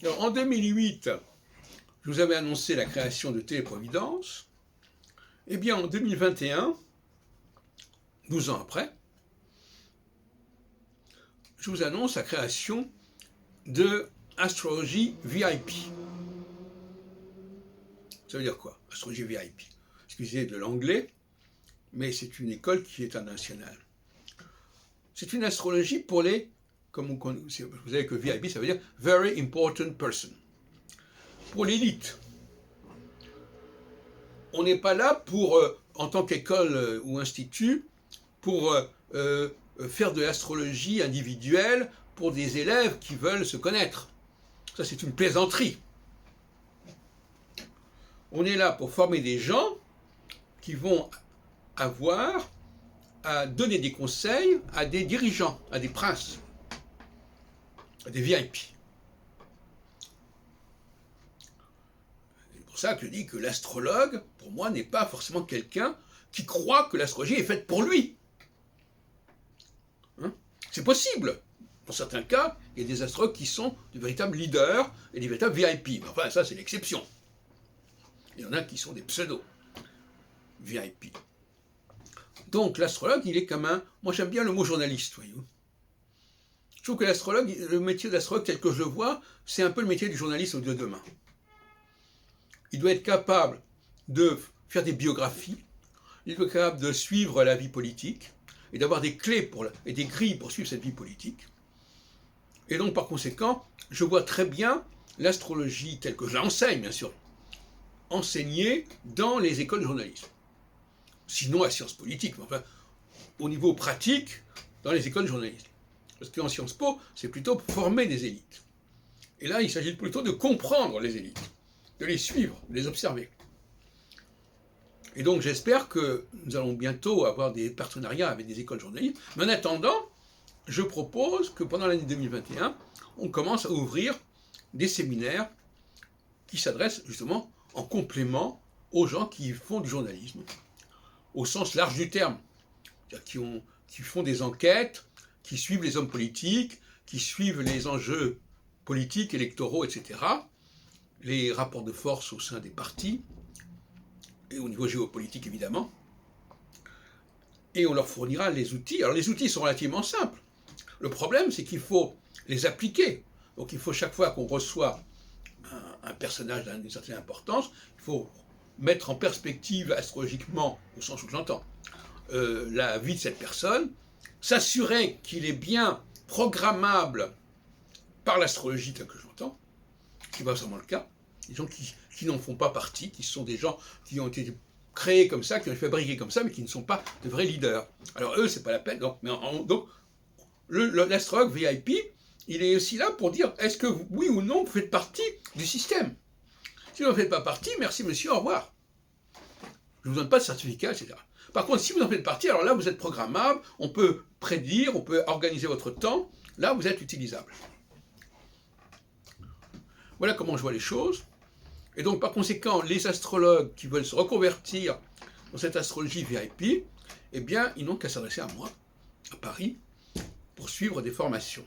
Alors, en 2008, je vous avais annoncé la création de Téléprovidence. Eh bien, en 2021, 12 ans après, je vous annonce la création de Astrologie VIP. Ça veut dire quoi, Astrologie VIP? Excusez de l'anglais, mais c'est une école qui est internationale. C'est une astrologie pour les, comme vous savez que VIP, ça veut dire Very Important Person. Pour l'élite. On n'est pas là pour, en tant qu'école ou institut, pour faire de l'astrologie individuelle pour des élèves qui veulent se connaître. Ça, c'est une plaisanterie. On est là pour former des gens qui vont avoir à donner des conseils à des dirigeants, à des princes, à des VIP. C'est pour ça que je dis que l'astrologue, pour moi, n'est pas forcément quelqu'un qui croit que l'astrologie est faite pour lui. Hein? C'est possible. Dans certains cas, il y a des astrologues qui sont de véritables leaders et des véritables VIP. Mais enfin, ça, c'est l'exception. Il y en a qui sont des pseudo-VIP. Donc, l'astrologue, il est comme un... Moi, j'aime bien le mot journaliste, voyez-vous. Je trouve que l'astrologue, le métier d'astrologue tel que je le vois, c'est un peu le métier du journaliste de demain. Il doit être capable de faire des biographies, il doit être capable de suivre la vie politique, et d'avoir des clés et des grilles pour suivre cette vie politique. Et donc, par conséquent, je vois très bien l'astrologie telle que je l'enseigne, bien sûr, enseignée dans les écoles de journalisme. Sinon, à Sciences Politiques, mais enfin, au niveau pratique, dans les écoles de journalisme. Parce qu'en Sciences Po, c'est plutôt pour former des élites. Et là, il s'agit plutôt de comprendre les élites, de les suivre, de les observer. Et donc, j'espère que nous allons bientôt avoir des partenariats avec des écoles de journalisme. Mais en attendant, je propose que pendant l'année 2021, on commence à ouvrir des séminaires qui s'adressent justement en complément aux gens qui font du journalisme, au sens large du terme, c'est-à-dire qui font des enquêtes, qui suivent les hommes politiques, qui suivent les enjeux politiques, électoraux, etc., les rapports de force au sein des partis, et au niveau géopolitique évidemment, et on leur fournira les outils. Alors les outils sont relativement simples. Le problème, c'est qu'il faut les appliquer. Donc il faut chaque fois qu'on reçoit un personnage d'une certaine importance, il faut mettre en perspective astrologiquement, au sens où j'entends, la vie de cette personne, s'assurer qu'il est bien programmable par l'astrologie telle que j'entends, ce qui n'est pas vraiment le cas. Des gens qui n'en font pas partie, qui sont des gens qui ont été créés comme ça, qui ont été fabriqués comme ça, mais qui ne sont pas de vrais leaders. Alors eux, c'est pas la peine. Donc l'astrologue VIP, il est aussi là pour dire, est-ce que oui ou non, vous faites partie du système? Si vous n'en faites pas partie, merci monsieur, au revoir. Je ne vous donne pas de certificat, etc. Par contre, si vous en faites partie, alors là, vous êtes programmable, on peut prédire, on peut organiser votre temps, là, vous êtes utilisable. Voilà comment je vois les choses. Et donc, par conséquent, les astrologues qui veulent se reconvertir dans cette astrologie VIP, eh bien, ils n'ont qu'à s'adresser à moi, à Paris, pour suivre des formations.